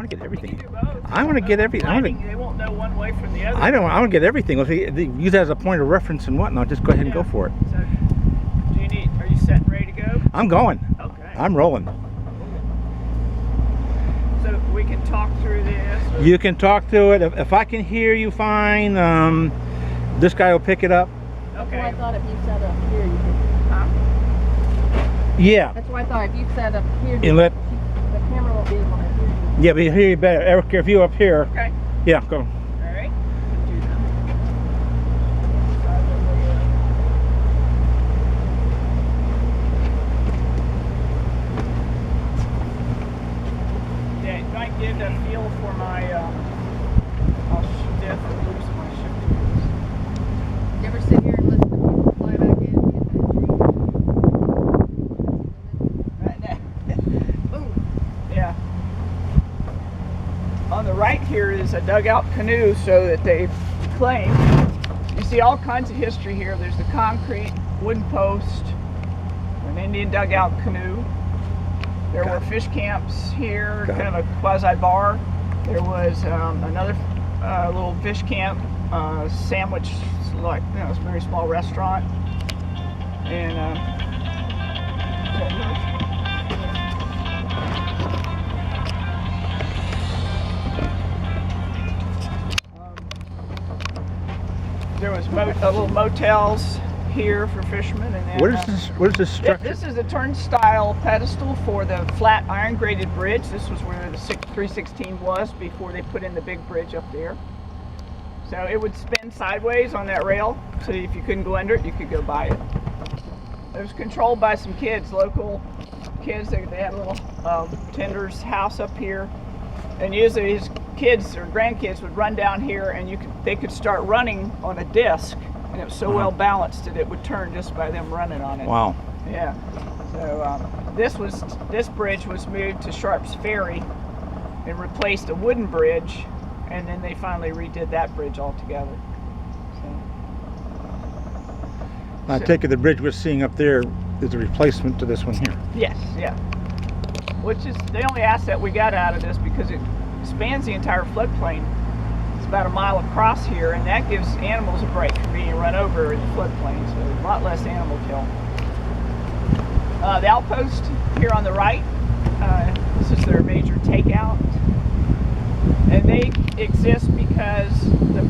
want to get everything. You can do both. I want to get everything. They won't know one way from the other. I want to get everything. If they use that as a point of reference and whatnot, just go ahead and go for it. So, are you set and ready to go? I'm going. Okay. I'm rolling. So we can talk through this? Or? You can talk through it. If I can hear you fine, this guy will pick it up. Okay. That's why I thought if you sat up here, you could. Huh? Yeah. That's why I thought if you sat up here, And let. the camera won't be able to hear you. Yeah, but hear you better. Eric, if you up here. Okay. Yeah, go. All right. Yeah, it might get a feel for my. I'll definitely lose my shifting. You ever sit here and listen to people fly back in? Right now. Boom. Yeah. On the right here is a dugout canoe, so that they claim. You see all kinds of history here. There's the concrete wooden post, an Indian dugout canoe. There were fish camps here, kind of a quasi bar. There was another little fish camp, sandwich, like it's a very small restaurant, and there was little motels here for fishermen, and then, What is this? What is this structure? This is a turnstile pedestal for the flat iron grated bridge. This was where the 316 was before they put in the big bridge up there. So it would spin sideways on that rail, so if you couldn't go under it, you could go by it. It was controlled by some kids, local kids. They had a little tender's house up here, and usually his kids or grandkids would run down here, and they could start running on a disc, and it was so well balanced that it would turn just by them running on it. Wow. Yeah. So this bridge was moved to Sharp's Ferry and replaced a wooden bridge, and then they finally redid that bridge altogether. I take it the bridge we're seeing up there is a replacement to this one here. Yes, yeah. Which is the only asset we got out of this, because it spans the entire floodplain. It's about a mile across here, and that gives animals a break from being run over in the floodplain, so a lot less animal kill. The outpost here on the right, this is their major takeout, and they exist because the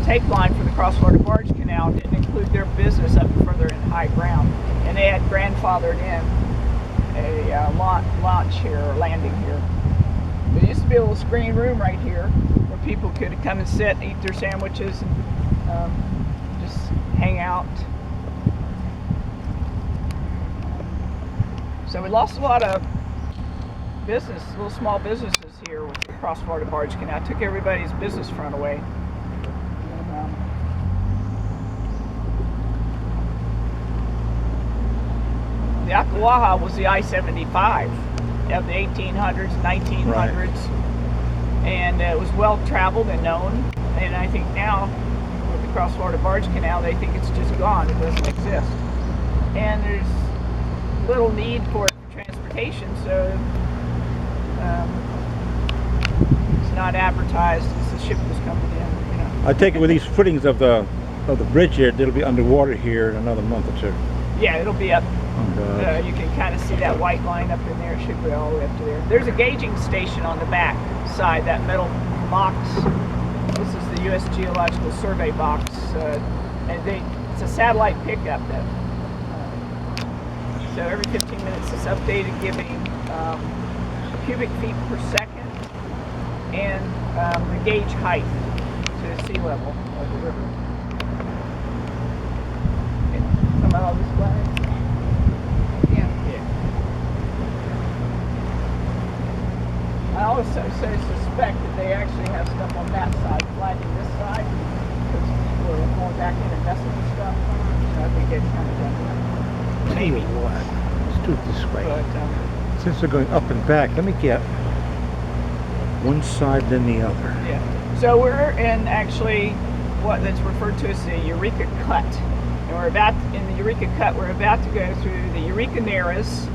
take line for the Cross-Florida Barge Canal didn't include their business up further in high ground, and they had grandfathered in a launch here, or landing here. There used to be a little screen room right here where people could come and sit, eat their sandwiches, and just hang out. So we lost a lot of business, little small businesses here with the Cross-Florida Barge Canal. Took everybody's business front away. The Ocklawaha was the I-75 of the 1800s, 1900s, Right. and it was well traveled and known. And I think now, with the Cross-Florida Barge Canal, they think it's just gone. It doesn't exist. And there's little need for it for transportation, so it's not advertised as the ship was coming in. I take it with these footings of the bridge here, it'll be underwater here in another month or two. Yeah, it'll be up. Oh, God. You can kind of see that white line up in there. It should go all the way up to there. There's a gauging station on the back side, that metal box. This is the U.S. Geological Survey box, and it's a satellite pickup. So every 15 minutes it's updated, giving cubic feet per second and the gauge height to the sea level of the river. Come out of this flag? Yeah. I also suspect that they actually have stuff on that side, flagging this side, because people are going back in and messing with stuff. So I think it's kind of done that. Maybe. What? Let's do it this way. But, Since they're going up and back, let me get one side then the other. yeah. So we're in actually what that's referred to as the Eureka Cut. And we're in the Eureka Cut, we're about to go through the Eureka Narrows,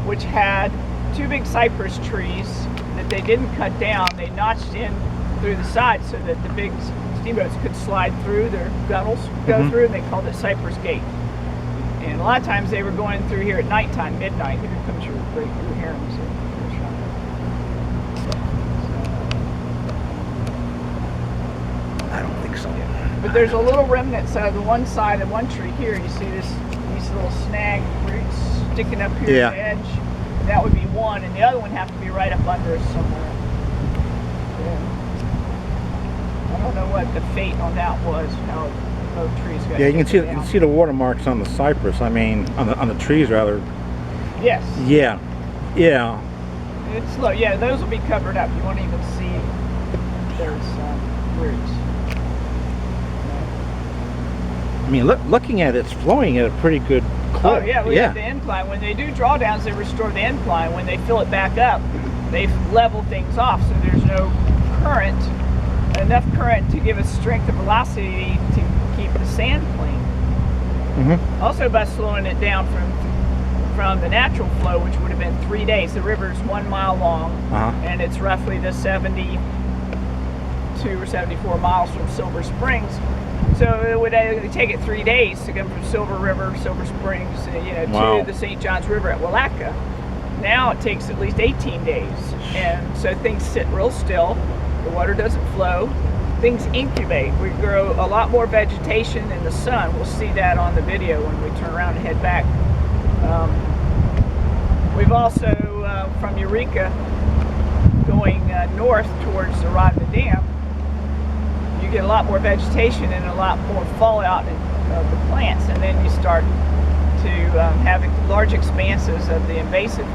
which had two big cypress trees that that they didn't cut down. They notched in through the side so that the big steamboats could slide through, their gunnels go through, and they called it Cypress Gate. And a lot of times they were going through here at nighttime, midnight. Here comes your great blue heron. I don't think so. But there's a little remnant, so the one side of one tree here, you see these little snag roots sticking up here at the edge. That would be one, and the other one have to be right up under us somewhere. Yeah. I don't know what the fate on that was, how both trees got Yeah, you taken can see the watermarks on the cypress. I mean, on the trees rather. Yes. Yeah. Yeah. It's low. Yeah, those will be covered up. You won't even see there's roots. I mean, looking at it, it's flowing at a pretty good clip. Oh yeah, we have the incline. When they do drawdowns, they restore the incline. When they fill it back up, they've leveled things off, so there's no current, enough current to give us strength and velocity to keep the sand clean. Also, by slowing it down from the natural flow, which would have been 3 days. The river is 1 mile long, and it's roughly the 72 or 74 miles from Silver Springs. So it would take it 3 days to go from Silver Springs, to the St. Johns River at Wallacka. Now it takes at least 18 days, and so things sit real still. The water doesn't flow. Things incubate. We grow a lot more vegetation in the sun. We'll see that on the video when we turn around and head back. We've also, from Eureka, going north towards the Rodman Dam, you get a lot more vegetation and a lot more fallout of the plants, and then you start to have large expanses of the invasive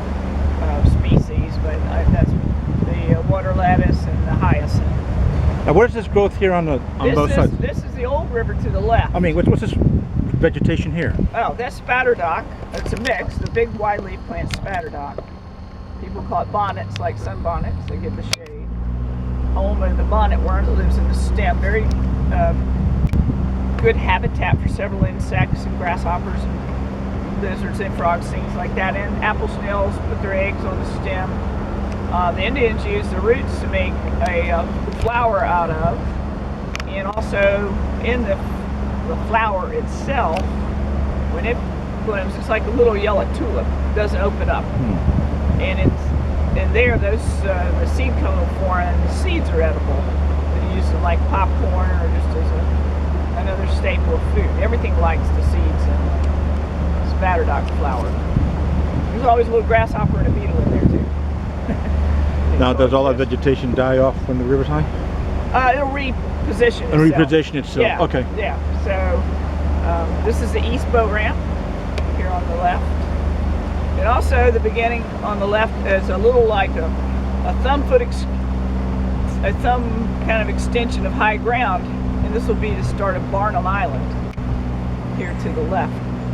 species, but that's the water lettuce and the hyacinth. Now, where's this growth here on both sides? This is the old river to the left. I mean, what's this vegetation here? Oh, that's spatterdock. It's a mix. The big wide-leaf plant spatterdock. People call it bonnets, like sunbonnets. They give the shade. Home of the bonnet worm that lives in the stem. Very good habitat for several insects and grasshoppers and lizards and frogs, things like that. And apple snails put their eggs on the stem. The Indians use the roots to make a flour out of, and also in the flower itself, when it blooms, it's like a little yellow tulip. It doesn't open up, and there those the seed cone will form, and the seeds are edible. They use them like popcorn or just as another staple of food. Everything likes the seeds and spatterdock flour. There's always a little grasshopper and a beetle in there too. Now, does all that vegetation die off when the river's high? It'll reposition itself. And reposition itself. Yeah. Okay. Yeah. So this is the east boat ramp here on the left. And also the beginning on the left is a little like a thumb kind of extension of high ground, and this will be the start of Barnum Island here to the left.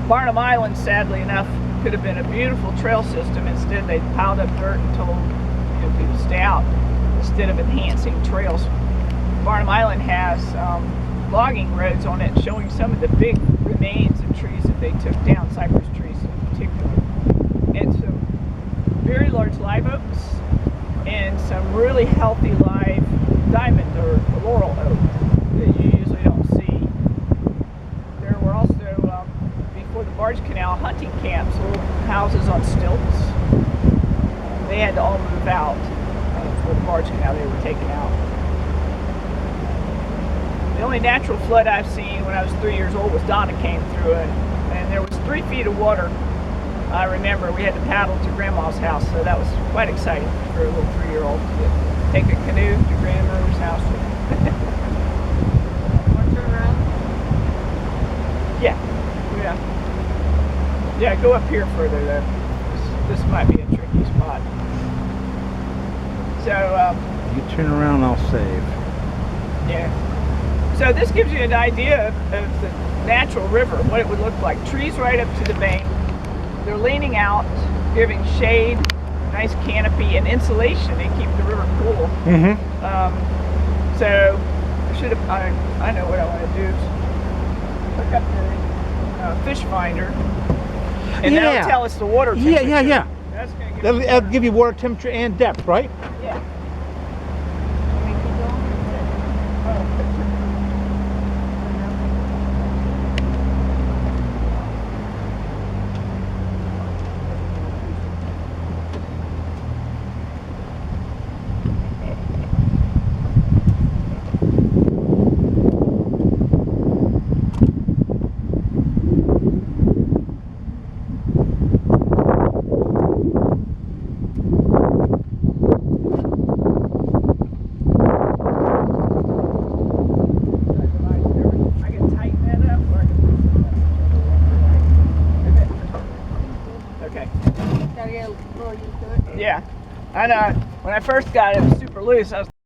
Barnum Island, sadly enough, could have been a beautiful trail system. Instead, they piled up dirt and told people to stay out instead of enhancing trails. Barnum Island has logging roads on it showing some of the big remains of trees that they took down, cypress trees in particular. And some very large live oaks and some really healthy live diamond or laurel oak that you usually don't see. There were also, before the barge canal, hunting camps, little houses on stilts. They had to all move out for the barge canal. They were taken out. The only natural flood I've seen when I was 3 years old was Donna came through it, and there was 3 feet of water. I remember we had to paddle to Grandma's house, so that was quite exciting for a little 3-year-old to take a canoe to Grandmother's house. Want to turn around? Yeah, go up here further though. This might be a tricky spot. So, You turn around, I'll save. yeah. So this gives you an idea of the natural river, what it would look like. Trees right up to the bank. They're leaning out, giving shade, nice canopy, and insulation. They keep the river cool. So I know what I want to do is look up the fish finder, and that'll tell us the water temperature. Yeah. That's gonna give That'll give you water temperature and depth, right? Yeah. I can tighten that up, or I can loosen it up. Okay. Gotta get a little used to it. Yeah. I know. When I first got it, it was super loose. I was